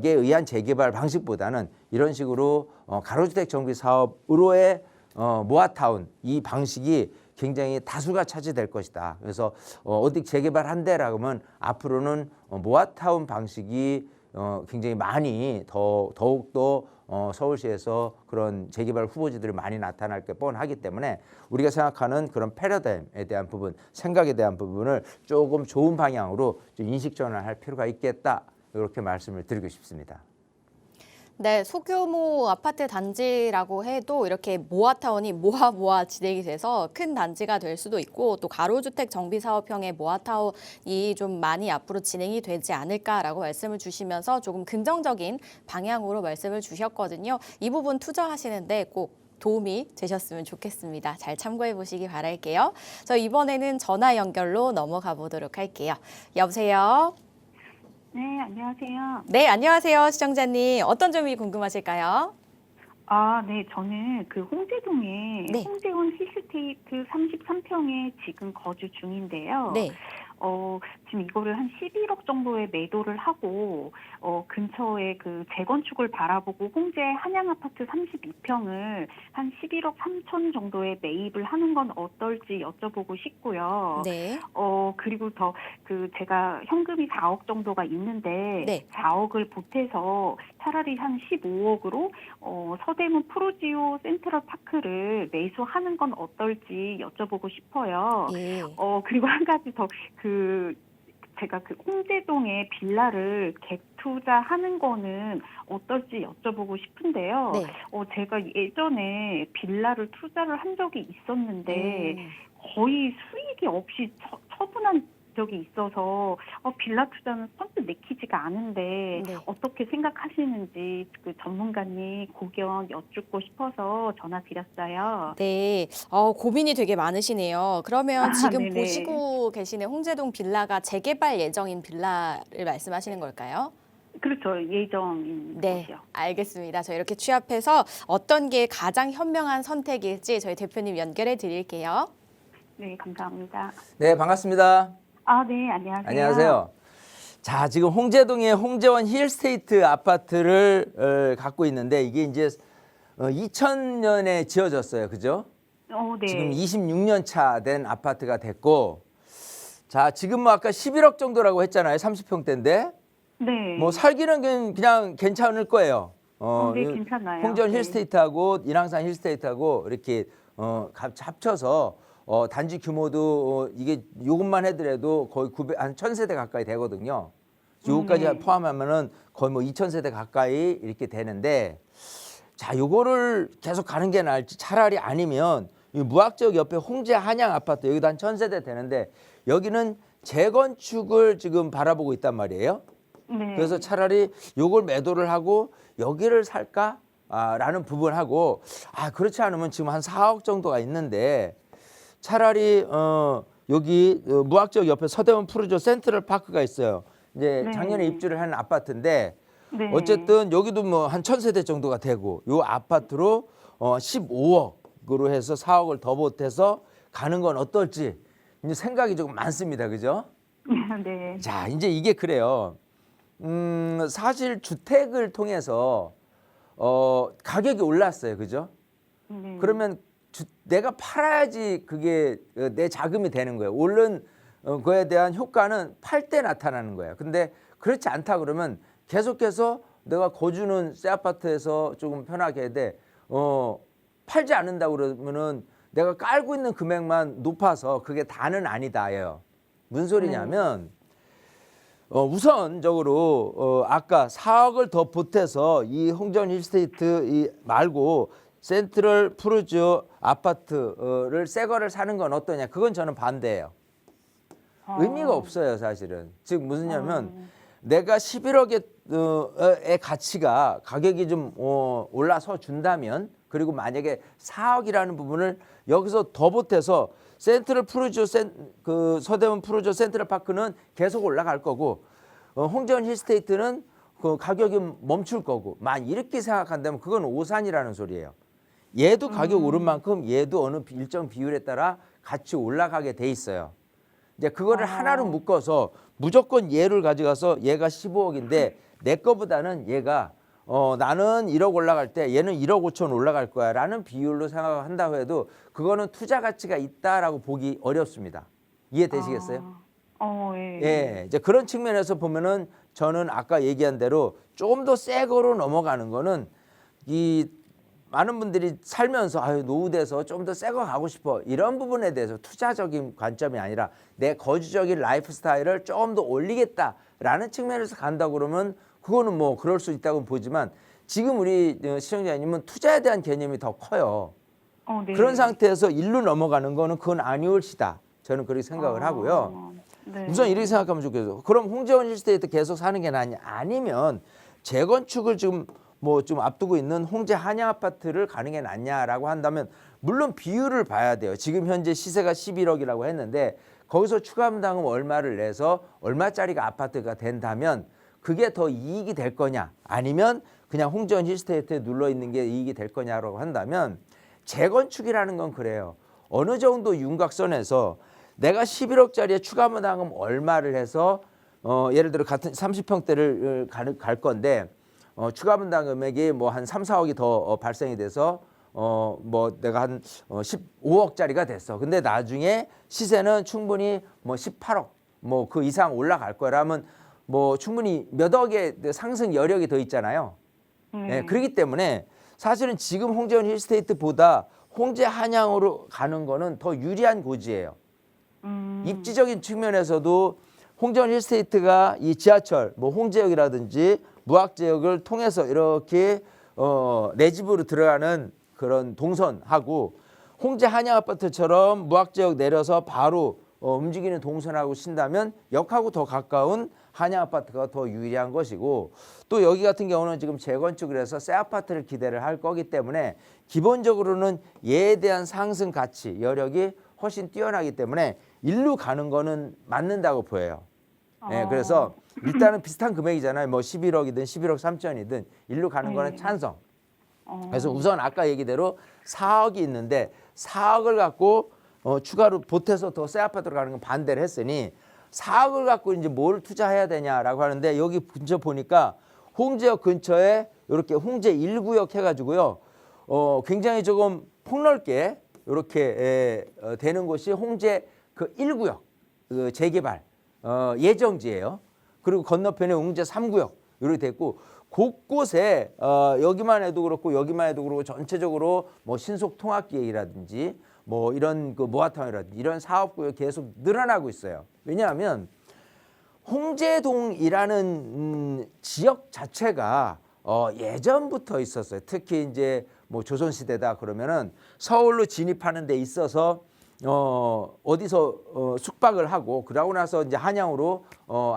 의한 재개발 방식보다는 이런 식으로 가로주택 정비 사업으로의 모아타운 이 방식이 굉장히 다수가 차지될 것이다. 그래서 어디 재개발한대라고 하면 앞으로는 모아타운 방식이 굉장히 많이 더욱더 서울시에서 그런 재개발 후보지들이 많이 나타날 게 뻔하기 때문에 우리가 생각하는 그런 패러다임에 대한 부분, 생각에 대한 부분을 조금 좋은 방향으로 좀 인식 전환할 필요가 있겠다. 이렇게 말씀을 드리고 싶습니다. 네, 소규모 아파트 단지라고 해도 이렇게 모아타운이 모아 진행이 돼서 큰 단지가 될 수도 있고 또 가로주택 정비 사업형의 모아타운이 좀 많이 앞으로 진행이 되지 않을까라고 말씀을 주시면서 조금 긍정적인 방향으로 말씀을 주셨거든요. 이 부분 투자하시는데 꼭 도움이 되셨으면 좋겠습니다. 잘 참고해 보시기 바랄게요. 저 이번에는 전화 연결로 넘어가 보도록 할게요. 여보세요? 네, 안녕하세요. 네, 안녕하세요. 시청자님. 어떤 점이 궁금하실까요? 네, 저는 그 홍제동에 네. 홍제원 힐스테이트 33평에 지금 거주 중인데요. 네. 지금 이거를 한 11억 정도에 매도를 하고, 근처에 그 재건축을 바라보고 홍제 한양 아파트 32평을 한 11억 3천 정도에 매입을 하는 건 어떨지 여쭤보고 싶고요. 네. 그리고 더 제가 현금이 4억 정도가 있는데, 네. 4억을 보태서 차라리 한 15억으로, 서대문 프로지오 센트럴 파크를 매수하는 건 어떨지 여쭤보고 싶어요. 예. 그리고 한 가지 더 제가 그 홍제동에 빌라를 갭 투자하는 거는 어떨지 여쭤보고 싶은데요. 네. 제가 예전에 빌라를 투자를 한 적이 있었는데 거의 수익이 없이 처분한 적이 있어서 빌라 투자는 선뜻 내키지가 않은데 네. 어떻게 생각하시는지 그 전문가님 고견 여쭙고 싶어서 전화드렸어요. 네. 고민이 되게 많으시네요. 그러면 지금 네네. 보시고 계시는 홍제동 빌라가 재개발 예정인 빌라를 말씀하시는 걸까요? 그렇죠. 예정인 네, 곳이요. 알겠습니다. 저 이렇게 취합해서 어떤 게 가장 현명한 선택일지 저희 대표님 연결해 드릴게요. 네, 감사합니다. 네, 반갑습니다. 네, 안녕하세요. 안녕하세요. 자, 지금 홍제동의 홍제원 힐스테이트 아파트를 갖고 있는데 이게 이제 2000년에 지어졌어요. 그죠? 네. 지금 26년 차 된 아파트가 됐고 자, 지금 뭐 아까 11억 정도라고 했잖아요. 30평대인데 네. 뭐 살기는 그냥 괜찮을 거예요. 네, 괜찮아요. 홍제원 네. 힐스테이트하고 인왕산 힐스테이트하고 이렇게 합쳐서 단지 규모도 이게 요것만 해더라도 거의 한 1000세대 가까이 되거든요. 요거까지 네. 포함하면은 거의 뭐 2000세대 가까이 이렇게 되는데 자, 요거를 계속 가는 게 나을지 차라리 아니면 이 무학지역 옆에 홍제 한양 아파트 여기도 한 1000세대 되는데 여기는 재건축을 지금 바라보고 있단 말이에요. 네. 그래서 차라리 요걸 매도를 하고 여기를 살까? 라는 부분하고 그렇지 않으면 지금 한 4억 정도가 있는데 차라리 여기 무학지역 옆에 서대문 프로지오 센트럴 파크가 있어요. 이제 네. 작년에 입주를 한 아파트인데 네. 어쨌든 여기도 뭐 한 1000세대 정도가 되고 요 아파트로 15억으로 해서 4억을 더 보태서 가는 건 어떨지 이제 생각이 조금 많습니다. 그죠? 네. 자, 이제 이게 그래요. 사실 주택을 통해서 가격이 올랐어요. 그죠? 네. 그러면 내가 팔아야지 그게 내 자금이 되는 거예요. 오른 거에 대한 효과는 팔 때 나타나는 거예요. 근데 그렇지 않다 그러면 계속해서 내가 거주는 새 아파트에서 조금 편하게 해야 돼. 팔지 않는다 그러면은 내가 깔고 있는 금액만 높아서 그게 다는 아니다예요. 무슨 소리냐면 우선적으로 아까 4억을 더 보태서 이 홍전 힐스테이트 말고 센트럴 푸르즈 아파트를 새 거를 사는 건 어떠냐? 그건 저는 반대예요. 의미가 없어요, 사실은. 즉 무슨냐면 내가 11억의 가치가 가격이 좀 올라서 준다면 그리고 만약에 4억이라는 부분을 여기서 더 보태서 센트럴 푸르즈 그 서대문 푸르즈 센트럴 파크는 계속 올라갈 거고 홍전 힐스테이트는 그 가격이 멈출 거고 만 이렇게 생각한다면 그건 오산이라는 소리예요. 얘도 가격 오른 만큼 얘도 어느 일정 비율에 따라 같이 올라가게 돼 있어요. 이제 그거를 하나로 묶어서 무조건 얘를 가져가서 얘가 15억인데 내 거보다는 얘가 나는 1억 올라갈 때 얘는 1억 5천 올라갈 거야 라는 비율로 생각한다고 해도 그거는 투자 가치가 있다라고 보기 어렵습니다. 이해되시겠어요? 예. 예, 이제 그런 측면에서 보면은 저는 아까 얘기한 대로 조금 더 새 거로 넘어가는 거는 이 많은 분들이 살면서 노후돼서 좀 더 새 거 가고 싶어 이런 부분에 대해서 투자적인 관점이 아니라 내 거주적인 라이프 스타일을 조금 더 올리겠다라는 측면에서 간다 그러면 그거는 뭐 그럴 수 있다고 보지만 지금 우리 시청자님은 투자에 대한 개념이 더 커요. 네. 그런 상태에서 일로 넘어가는 거는 그건 아니올시다. 저는 그렇게 생각을 하고요. 네. 우선 이렇게 생각하면 좋겠어요. 그럼 홍재원 힐스테이트 계속 사는 게 낫냐? 아니면 재건축을 지금 뭐 좀 앞두고 있는 홍제 한양 아파트를 가는 게 낫냐라고 한다면 물론 비율을 봐야 돼요. 지금 현재 시세가 11억이라고 했는데 거기서 추가 분담금 얼마를 내서 얼마짜리가 아파트가 된다면 그게 더 이익이 될 거냐 아니면 그냥 홍재원 힐스테이트에 눌러 있는 게 이익이 될 거냐라고 한다면 재건축이라는 건 그래요. 어느 정도 윤곽선에서 내가 11억짜리에 추가 분담금 얼마를 해서 예를 들어 같은 30평대를 갈 건데 추가 분담 금액이 뭐 한 3, 4억이 더 발생이 돼서 뭐 내가 한 15억짜리가 됐어. 근데 나중에 시세는 충분히 뭐 18억 뭐 그 이상 올라갈 거라면 뭐 충분히 몇 억의 상승 여력이 더 있잖아요. 네, 그렇기 때문에 사실은 지금 홍재원 힐스테이트보다 홍제 한양으로 가는 거는 더 유리한 고지예요. 입지적인 측면에서도 홍재원 힐스테이트가 이 지하철 뭐 홍제역이라든지 무학지역을 통해서 이렇게 내 집으로 들어가는 그런 동선하고 홍제 한양 아파트처럼 무학지역 내려서 바로 움직이는 동선하고 친다면 역하고 더 가까운 한양 아파트가 더 유리한 것이고 또 여기 같은 경우는 지금 재건축을 해서 새 아파트를 기대를 할 거기 때문에 기본적으로는 얘에 대한 상승 가치 여력이 훨씬 뛰어나기 때문에 일로 가는 거는 맞는다고 보여요. 네, 그래서 일단은 비슷한 금액이잖아요. 뭐 11억이든 11억 3천이든 일로 가는 거는 찬성. 그래서 우선 아까 얘기대로 4억이 있는데 4억을 갖고 추가로 보태서 더 새 아파트로 가는 건 반대를 했으니 4억을 갖고 이제 뭘 투자해야 되냐라고 하는데 여기 근처 보니까 홍제역 근처에 이렇게 홍제 1구역 해가지고요. 굉장히 조금 폭넓게 이렇게 되는 곳이 홍제 그 1구역 그 재개발 예정지예요. 그리고 건너편에 홍제 3구역 이렇게 됐고 곳곳에 여기만 해도 그렇고 여기만 해도 그렇고 전체적으로 뭐 신속 통합 계획이라든지 뭐 이런 그 모아타운이라든지 이런 사업구역이 계속 늘어나고 있어요. 왜냐하면 홍제동이라는 지역 자체가 예전부터 있었어요. 특히 이제 뭐 조선시대다 그러면은 서울로 진입하는 데 있어서 어디서 숙박을 하고 그러고 나서 이제 한양으로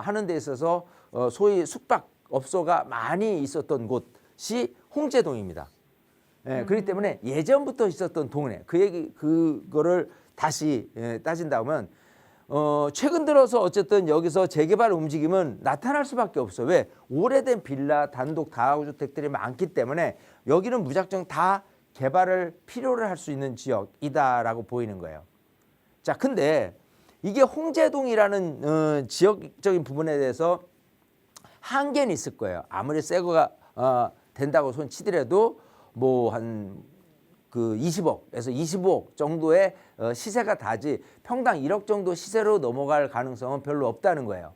하는 데 있어서 소위 숙박업소가 많이 있었던 곳이 홍제동입니다. 예, 그렇기 때문에 예전부터 있었던 동네 그거를 다시 따진다면 최근 들어서 어쨌든 여기서 재개발 움직임은 나타날 수밖에 없어요. 왜? 오래된 빌라 단독 다가구주택들이 많기 때문에 여기는 무작정 다 개발을 필요로 할 수 있는 지역이다라고 보이는 거예요. 자, 근데 이게 홍제동이라는 지역적인 부분에 대해서 한계는 있을 거예요. 아무리 새 거가 된다고 손 치더라도 뭐 한 그 20억에서 25억 정도의 시세가 다지 평당 1억 정도 시세로 넘어갈 가능성은 별로 없다는 거예요.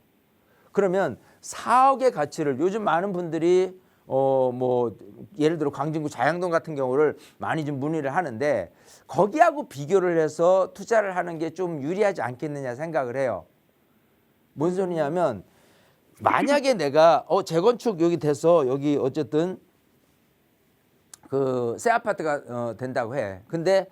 그러면 4억의 가치를 요즘 많은 분들이 뭐 예를 들어 광진구 자양동 같은 경우를 많이 좀 문의를 하는데 거기하고 비교를 해서 투자를 하는 게 좀 유리하지 않겠느냐 생각을 해요. 뭔 소리냐면 만약에 내가 재건축 여기 돼서 여기 어쨌든 그 새 아파트가 된다고 해. 근데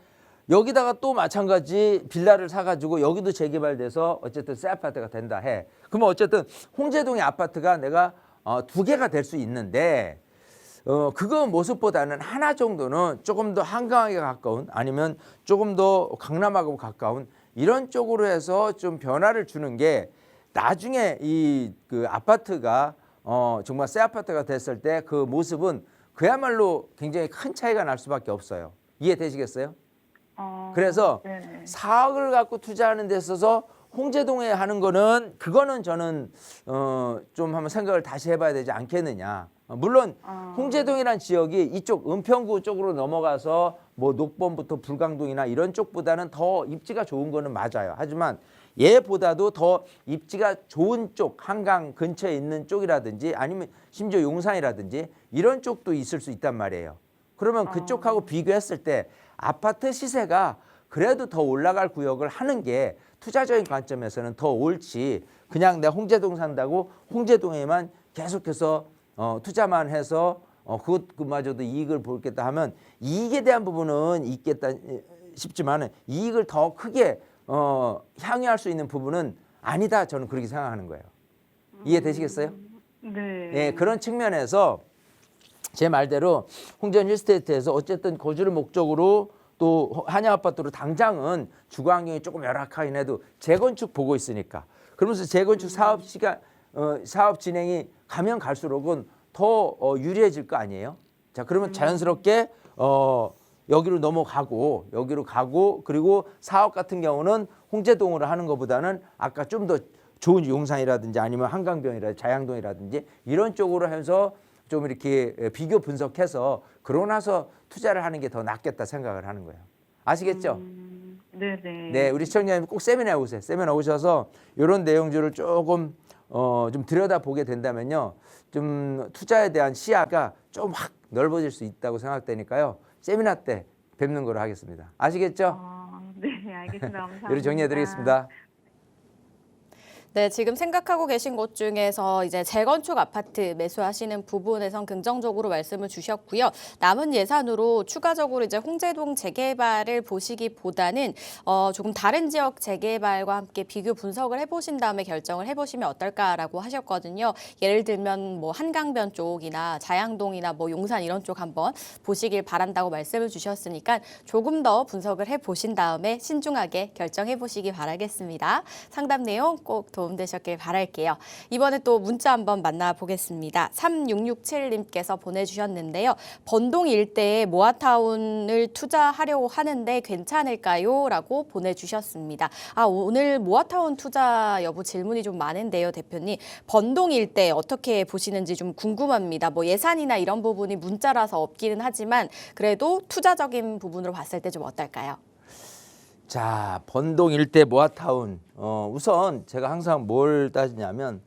여기다가 또 마찬가지 빌라를 사가지고 여기도 재개발돼서 어쨌든 새 아파트가 된다 해. 그러면 어쨌든 홍제동의 아파트가 내가 2개가 될 수 있는데 그거 모습보다는 하나 정도는 조금 더 한강에 가까운 아니면 조금 더 강남하고 가까운 이런 쪽으로 해서 좀 변화를 주는 게 나중에 이 그 아파트가 정말 새 아파트가 됐을 때 그 모습은 그야말로 굉장히 큰 차이가 날 수밖에 없어요. 이해되시겠어요? 그래서 네. 4억을 갖고 투자하는 데 있어서 홍제동에 하는 거는 그거는 저는 좀 한번 생각을 다시 해봐야 되지 않겠느냐. 물론 홍제동이란 지역이 이쪽 은평구 쪽으로 넘어가서 뭐 녹범부터 불광동이나 이런 쪽보다는 더 입지가 좋은 거는 맞아요. 하지만 얘보다도 더 입지가 좋은 쪽 한강 근처에 있는 쪽이라든지 아니면 심지어 용산이라든지 이런 쪽도 있을 수 있단 말이에요. 그러면 그쪽하고 비교했을 때 아파트 시세가 그래도 더 올라갈 구역을 하는 게 투자적인 관점에서는 더 옳지. 그냥 내가 홍제동 산다고 홍제동에만 계속해서 투자만 해서 그것마저도 이익을 볼겠다 하면 이익에 대한 부분은 있겠다 싶지만은 이익을 더 크게 향유할 수 있는 부분은 아니다. 저는 그렇게 생각하는 거예요. 이해되시겠어요? 네. 예, 그런 측면에서 제 말대로 홍제동 힐스테이트에서 어쨌든 거주를 목적으로 또 한양아파트로 당장은 주거 환경이 조금 열악하긴 해도 재건축 보고 있으니까 그러면서 재건축 사업 진행이 가면 갈수록은 더 유리해질 거 아니에요? 자, 그러면 자연스럽게 여기로 넘어가고 그리고 사업 같은 경우는 홍제동으로 하는 것보다는 아까 좀 더 좋은 용산이라든지 아니면 한강변이라든지 자양동이라든지 이런 쪽으로 해서 좀 이렇게 비교 분석해서 그러고 나서 투자를 하는 게 더 낫겠다 생각을 하는 거예요. 아시겠죠? 네네. 네, 우리 시청자님 꼭 세미나에 오세요. 세미나 오셔서 이런 내용들을 조금 좀 들여다보게 된다면요. 좀 투자에 대한 시야가 좀 확 넓어질 수 있다고 생각되니까요. 세미나 때 뵙는 거로 하겠습니다. 아시겠죠? 네, 알겠습니다. 감사합니다. 여기 정리해드리겠습니다. 네, 지금 생각하고 계신 곳 중에서 이제 재건축 아파트 매수하시는 부분에선 긍정적으로 말씀을 주셨고요. 남은 예산으로 추가적으로 이제 홍제동 재개발을 보시기보다는 조금 다른 지역 재개발과 함께 비교 분석을 해보신 다음에 결정을 해보시면 어떨까라고 하셨거든요. 예를 들면 뭐 한강변 쪽이나 자양동이나 뭐 용산 이런 쪽 한번 보시길 바란다고 말씀을 주셨으니까 조금 더 분석을 해보신 다음에 신중하게 결정해 보시기 바라겠습니다. 상담 내용 꼭 도움되셨길 바랄게요. 이번에 또 문자 한번 만나보겠습니다. 3667님께서 보내주셨는데요. 번동 일대에 모아타운을 투자하려고 하는데 괜찮을까요? 라고 보내주셨습니다. 오늘 모아타운 투자 여부 질문이 좀 많은데요, 대표님. 번동 일대 어떻게 보시는지 좀 궁금합니다. 뭐 예산이나 이런 부분이 문자라서 없기는 하지만 그래도 투자적인 부분으로 봤을 때 좀 어떨까요? 자, 번동 일대 모아타운. 우선 제가 항상 뭘 따지냐면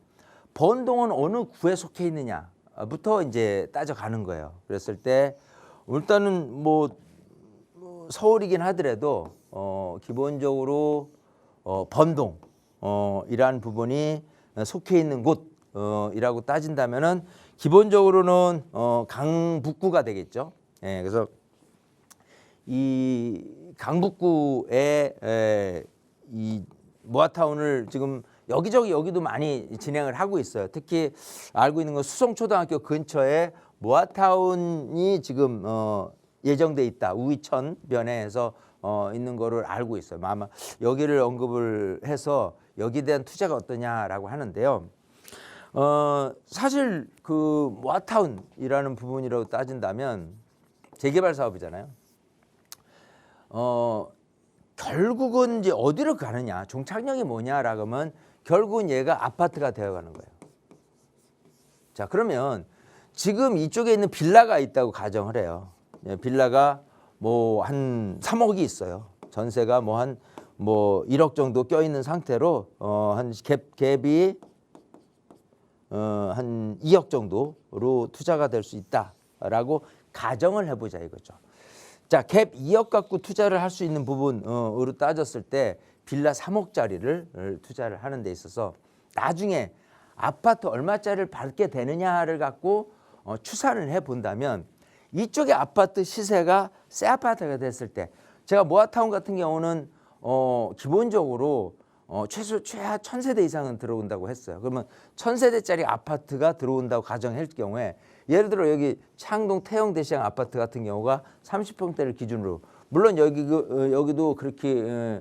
번동은 어느 구에 속해 있느냐부터 이제 따져가는 거예요. 그랬을 때 일단은 뭐 서울이긴 하더라도 기본적으로 번동 이라는 부분이 속해 있는 곳이라고 따진다면은 기본적으로는 강북구가 되겠죠. 예, 그래서 이 강북구에 이 모아타운을 지금 여기저기 여기도 많이 진행을 하고 있어요. 특히 알고 있는 건 수성초등학교 근처에 모아타운이 지금 예정돼 있다. 우이천변에서 있는 거를 알고 있어요. 아마 여기를 언급을 해서 여기에 대한 투자가 어떠냐라고 하는데요. 사실 그 모아타운이라는 부분이라고 따진다면 재개발 사업이잖아요. 결국은 이제 어디로 가느냐, 종착역이 뭐냐라고 하면 결국은 얘가 아파트가 되어가는 거예요. 자, 그러면 지금 이쪽에 있는 빌라가 있다고 가정을 해요. 빌라가 뭐 한 3억이 있어요. 전세가 뭐 한 1억 정도 껴 있는 상태로 한 갭이 한 2억 정도로 투자가 될 수 있다라고 가정을 해보자 이거죠. 자, 갭 2억 갖고 투자를 할 수 있는 부분으로 따졌을 때 빌라 3억짜리를 투자를 하는 데 있어서 나중에 아파트 얼마짜리를 받게 되느냐를 갖고 추산을 해본다면 이쪽의 아파트 시세가 새 아파트가 됐을 때 제가 모아타운 같은 경우는 기본적으로 최하 1000세대 이상은 들어온다고 했어요. 그러면 1000세대짜리 아파트가 들어온다고 가정할 경우에 예를 들어 여기 창동 태영대시장 아파트 같은 경우가 30평대를 기준으로 물론 여기도 그렇게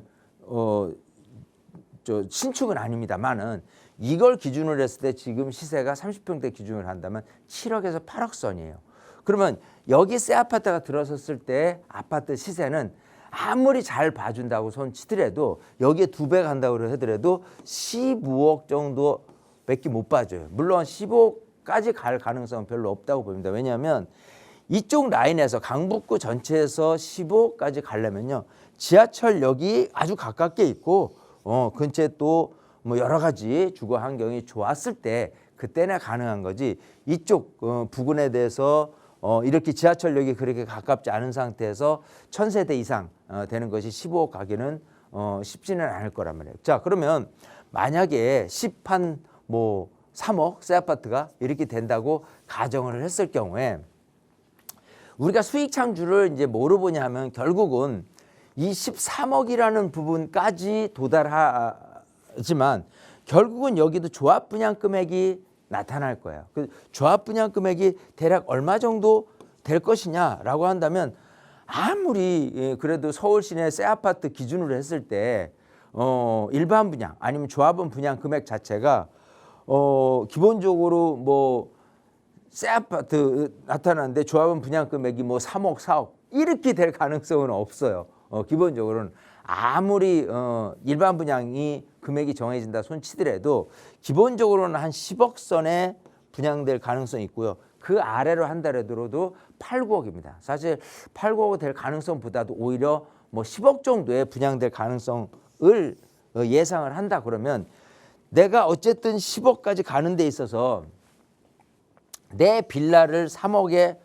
신축은 아닙니다만은 이걸 기준으로 했을 때 지금 시세가 30평대 기준으로 한다면 7억에서 8억 선이에요. 그러면 여기 새 아파트가 들어섰을 때 아파트 시세는 아무리 잘 봐준다고 손 치더라도 여기에 2배 간다고 하더라도 15억 정도밖에 못 봐줘요. 물론 15억까지 갈 가능성은 별로 없다고 봅니다. 왜냐하면 이쪽 라인에서 강북구 전체에서 15억까지 가려면요 지하철역이 아주 가깝게 있고 근처에 또 뭐 여러 가지 주거 환경이 좋았을 때 그때나 가능한 거지 이쪽 부근에 대해서 이렇게 지하철역이 그렇게 가깝지 않은 상태에서 1000세대 이상 되는 것이 15억 가기는 쉽지는 않을 거란 말이에요. 자, 그러면 만약에 3억 새 아파트가 이렇게 된다고 가정을 했을 경우에 우리가 수익 창출을 이제 뭐로 보냐 하면 결국은 이 13억이라는 부분까지 도달하지만 결국은 여기도 조합 분양 금액이 나타날 거예요. 그 조합 분양 금액이 대략 얼마 정도 될 것이냐라고 한다면 아무리 그래도 서울 시내 새 아파트 기준으로 했을 때 일반 분양 아니면 조합원 분양 금액 자체가 기본적으로 뭐 새 아파트 나타나는데 조합원 분양 금액이 뭐 3억, 4억 이렇게 될 가능성은 없어요. 기본적으로는 아무리 일반 분양이 금액이 정해진다 손치더라도 기본적으로는 한 10억 선에 분양될 가능성이 있고요. 그 아래로 한다더라도 8, 9억입니다. 사실 8, 9억 될 가능성보다도 오히려 뭐 10억 정도의 분양될 가능성을 예상을 한다 그러면 내가 어쨌든 10억까지 가는 데 있어서 내 빌라를 3억에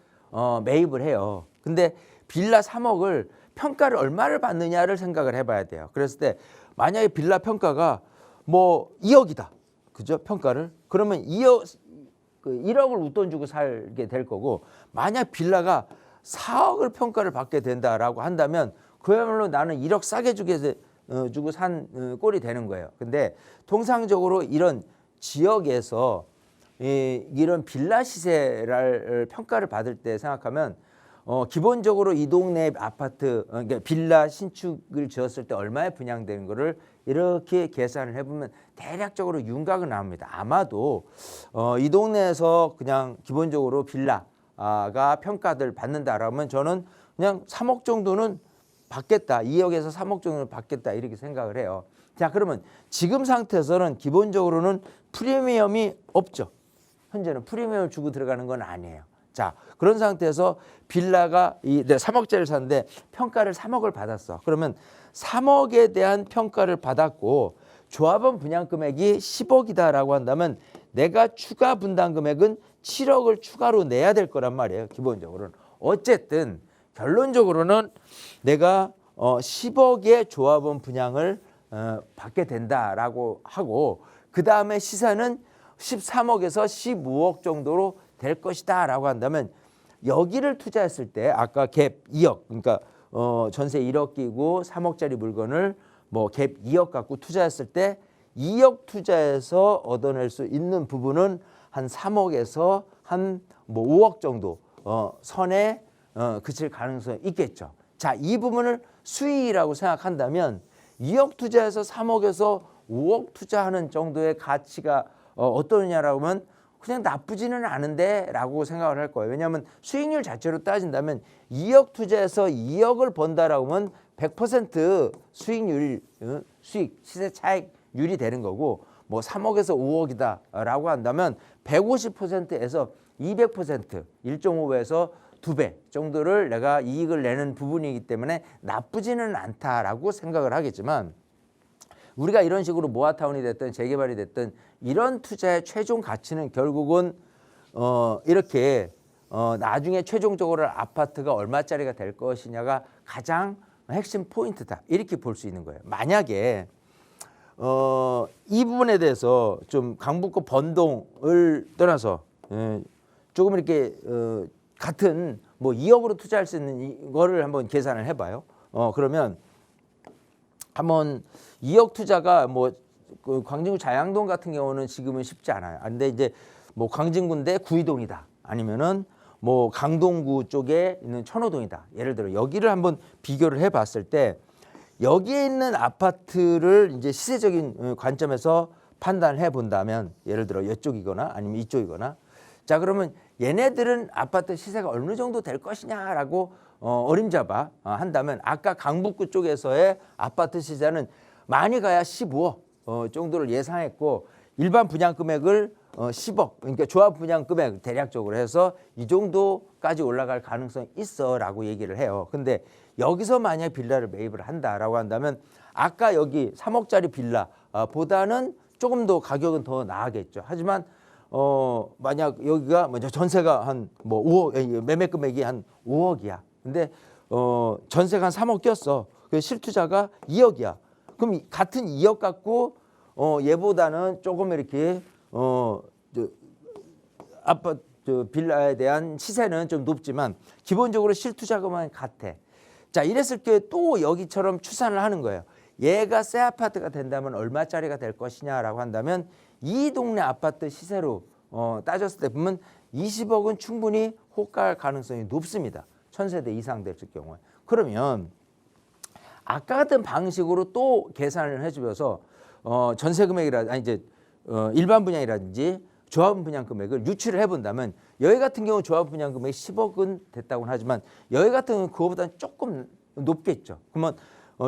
매입을 해요. 근데 빌라 3억을 평가를 얼마를 받느냐를 생각을 해봐야 돼요. 그랬을 때 만약에 빌라 평가가 뭐 2억이다. 그죠? 평가를. 그러면 1억을 웃돈 주고 살게 될 거고 만약 빌라가 4억을 평가를 받게 된다라고 한다면 그야말로 나는 1억 싸게 주고 산 꼴이 되는 거예요. 근데 통상적으로 이런 지역에서 이런 빌라 시세를 평가를 받을 때 생각하면 기본적으로 이 동네 아파트 그러니까 빌라 신축을 지었을 때 얼마에 분양되는 거를 이렇게 계산을 해보면 대략적으로 윤곽은 나옵니다. 아마도 이 동네에서 그냥 기본적으로 빌라가 평가를 받는다라면 저는 그냥 3억 정도는 받겠다. 2억에서 3억 정도는 받겠다 이렇게 생각을 해요. 자, 그러면 지금 상태에서는 기본적으로는 프리미엄이 없죠. 현재는 프리미엄을 주고 들어가는 건 아니에요. 자, 그런 상태에서 빌라가 3억짜리를 샀는데 평가를 3억을 받았어. 그러면 3억에 대한 평가를 받았고 조합원 분양 금액이 10억이다라고 한다면 내가 추가 분담 금액은 7억을 추가로 내야 될 거란 말이에요. 기본적으로는. 어쨌든 결론적으로는 내가 10억의 조합원 분양을 받게 된다라고 하고 그 다음에 시세는 13억에서 15억 정도로 될 것이다 라고 한다면 여기를 투자했을 때 아까 갭 2억 그러니까 전세 1억 끼고 3억짜리 물건을 뭐 갭 2억 갖고 투자했을 때 2억 투자해서 얻어낼 수 있는 부분은 한 3억에서 한 뭐 5억 정도 선에 그칠 가능성이 있겠죠. 자, 이 부분을 수익이라고 생각한다면 2억 투자해서 3억에서 5억 투자하는 정도의 가치가 어떠냐라고 하면 그냥 나쁘지는 않은데 라고 생각을 할 거예요. 왜냐하면 수익률 자체로 따진다면 2억 투자해서 2억을 번다라고 하면 100% 수익률, 수익, 시세 차익률이 되는 거고 뭐 3억에서 5억이다라고 한다면 150%에서 200%, 1.5배에서 2배 정도를 내가 이익을 내는 부분이기 때문에 나쁘지는 않다라고 생각을 하겠지만 우리가 이런 식으로 모아타운이 됐든 재개발이 됐든 이런 투자의 최종 가치는 결국은 이렇게 나중에 최종적으로 아파트가 얼마짜리가 될 것이냐가 가장 핵심 포인트다. 이렇게 볼 수 있는 거예요. 만약에 이 부분에 대해서 좀 강북구 번동을 떠나서 조금 이렇게 같은 뭐 2억으로 투자할 수 있는 이거를 한번 계산을 해봐요. 그러면 한번 2억 투자가 뭐 그 광진구 자양동 같은 경우는 지금은 쉽지 않아요. 근데 이제 뭐 광진구인데 구이동이다. 아니면은 뭐 강동구 쪽에 있는 천호동이다. 예를 들어 여기를 한번 비교를 해봤을 때 여기에 있는 아파트를 이제 시세적인 관점에서 판단을 해본다면 예를 들어 이쪽이거나 아니면 이쪽이거나 자 그러면 얘네들은 아파트 시세가 어느 정도 될 것이냐라고 어림잡아 한다면 아까 강북구 쪽에서의 아파트 시세는 많이 가야 15억 정도를 예상했고 일반 분양 금액을 10억 그러니까 조합 분양 금액 대략적으로 해서 이 정도까지 올라갈 가능성이 있어라고 얘기를 해요. 근데 여기서 만약 빌라를 매입을 한다라고 한다면 아까 여기 3억짜리 빌라보다는 조금 더 가격은 더 나아겠죠. 하지만 만약 여기가 먼저 전세가 한 뭐 5억 매매 금액이 한 5억이야. 근데 전세가 한 3억 꼈어. 그 실투자가 2억이야. 그럼 같은 2억 갖고 얘보다는 조금 이렇게 아파트 빌라에 대한 시세는 좀 높지만 기본적으로 실투자금은 같아. 자 이랬을 때 또 여기처럼 추산을 하는 거예요. 얘가 새 아파트가 된다면 얼마짜리가 될 것이냐라고 한다면 이 동네 아파트 시세로 따졌을 때 보면 20억은 충분히 호가할 가능성이 높습니다. 1000세대 이상 됐을 경우에. 그러면 아까 같은 방식으로 또 계산을 해주면서 전세 금액이라든지 아니 이제 일반 분양이라든지 조합 분양 금액을 유출을 해본다면 여기 같은 경우 조합 분양 금액이 10억은 됐다고는 하지만 여기 같은 경우는 그거보다는 조금 높겠죠. 그러면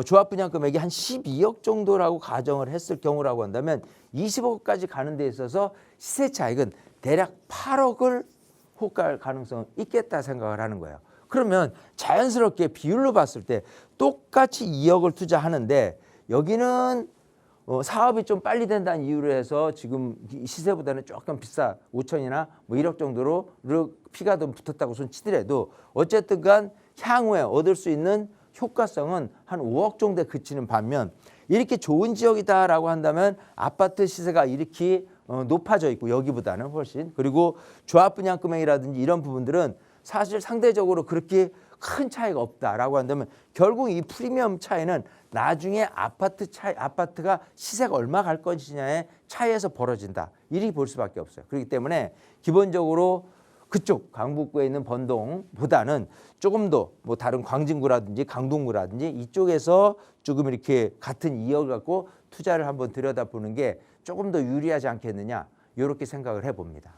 조합 분양 금액이 한 12억 정도라고 가정을 했을 경우라고 한다면 20억까지 가는 데 있어서 시세 차익은 대략 8억을 호가할 가능성이 있겠다 생각을 하는 거예요. 그러면 자연스럽게 비율로 봤을 때 똑같이 2억을 투자하는데 여기는 사업이 좀 빨리 된다는 이유로 해서 지금 시세보다는 조금 비싸 5천이나 뭐 1억 정도로 피가 좀 붙었다고 손 치더라도 어쨌든 간 향후에 얻을 수 있는 효과성은 한 5억 정도에 그치는 반면 이렇게 좋은 지역이다라고 한다면 아파트 시세가 이렇게 높아져 있고 여기보다는 훨씬 그리고 조합 분양 금액이라든지 이런 부분들은 사실 상대적으로 그렇게 큰 차이가 없다라고 한다면 결국 이 프리미엄 차이는 나중에 아파트가 시세가 얼마 갈 것이냐의 차이에서 벌어진다. 이렇게 볼 수밖에 없어요. 그렇기 때문에 기본적으로 그쪽 강북구에 있는 번동보다는 조금 더 뭐 다른 광진구라든지 강동구라든지 이쪽에서 조금 이렇게 같은 2억을 갖고 투자를 한번 들여다보는 게 조금 더 유리하지 않겠느냐 이렇게 생각을 해봅니다.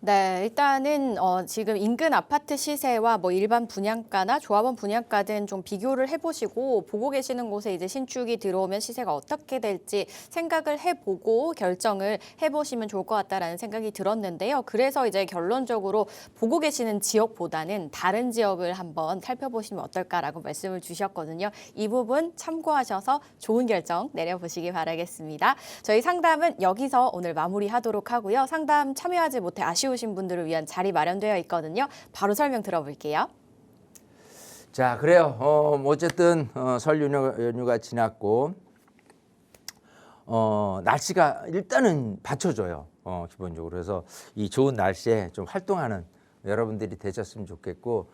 네, 일단은 지금 인근 아파트 시세와 뭐 일반 분양가나 조합원 분양가 등 좀 비교를 해보시고 보고 계시는 곳에 이제 신축이 들어오면 시세가 어떻게 될지 생각을 해보고 결정을 해보시면 좋을 것 같다라는 생각이 들었는데요. 그래서 이제 결론적으로 보고 계시는 지역보다는 다른 지역을 한번 살펴보시면 어떨까라고 말씀을 주셨거든요. 이 부분 참고하셔서 좋은 결정 내려보시기 바라겠습니다. 저희 상담은 여기서 오늘 마무리하도록 하고요. 상담 참여하지 못해 아쉬우신 분들을 위한 자리 마련되어 있거든요. 바로 설명 들어볼게요. 자, 그래요. 어쨌든 설 연휴가 지났고 날씨가 일단은 받쳐줘요. 기본적으로. 그래서 이 좋은 날씨에 좀 활동하는 여러분들이 되셨으면 좋겠고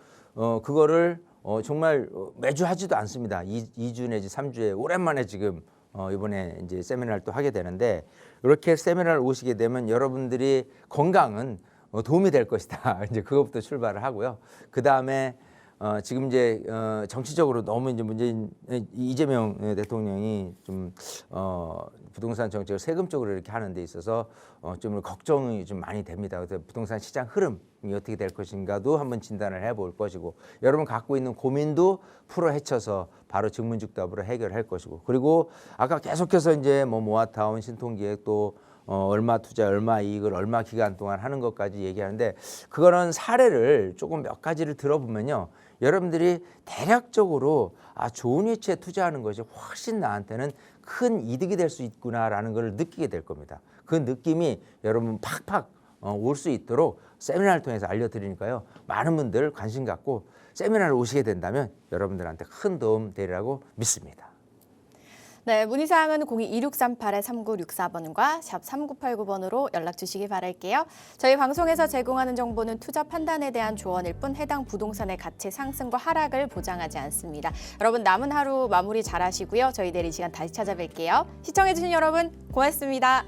그거를 정말 매주 하지도 않습니다. 2주 내지 3주에 오랜만에 지금 이번에 이제 세미나를 또 하게 되는데 이렇게 세미나를 오시게 되면 여러분들이 건강은 도움이 될 것이다. 이제 그것부터 출발을 하고요. 그 다음에 지금 이제 정치적으로 너무 이제 이재명 대통령이 좀 부동산 정책을 세금적으로 이렇게 하는 데 있어서 좀 걱정이 좀 많이 됩니다. 그래서 부동산 시장 흐름이 어떻게 될 것인가도 한번 진단을 해볼 것이고, 여러분 갖고 있는 고민도 풀어 헤쳐서 바로 증문즉답으로 해결할 것이고, 그리고 아까 계속해서 이제 뭐 모아타운 신통기획 또 얼마 투자, 얼마 이익을 얼마 기간 동안 하는 것까지 얘기하는데, 그거는 사례를 조금 몇 가지를 들어보면요, 여러분들이 대략적으로 좋은 위치에 투자하는 것이 훨씬 나한테는 큰 이득이 될 수 있구나라는 걸 느끼게 될 겁니다. 그 느낌이 여러분 팍팍 올 수 있도록 세미나를 통해서 알려드리니까요, 많은 분들 관심 갖고 세미나를 오시게 된다면 여러분들한테 큰 도움 되리라고 믿습니다. 네, 문의사항은 02-2638-3964번과 샵 3989번으로 연락 주시기 바랄게요. 저희 방송에서 제공하는 정보는 투자 판단에 대한 조언일 뿐 해당 부동산의 가치 상승과 하락을 보장하지 않습니다. 여러분 남은 하루 마무리 잘 하시고요. 저희 내일 이 시간 다시 찾아뵐게요. 시청해주신 여러분 고맙습니다.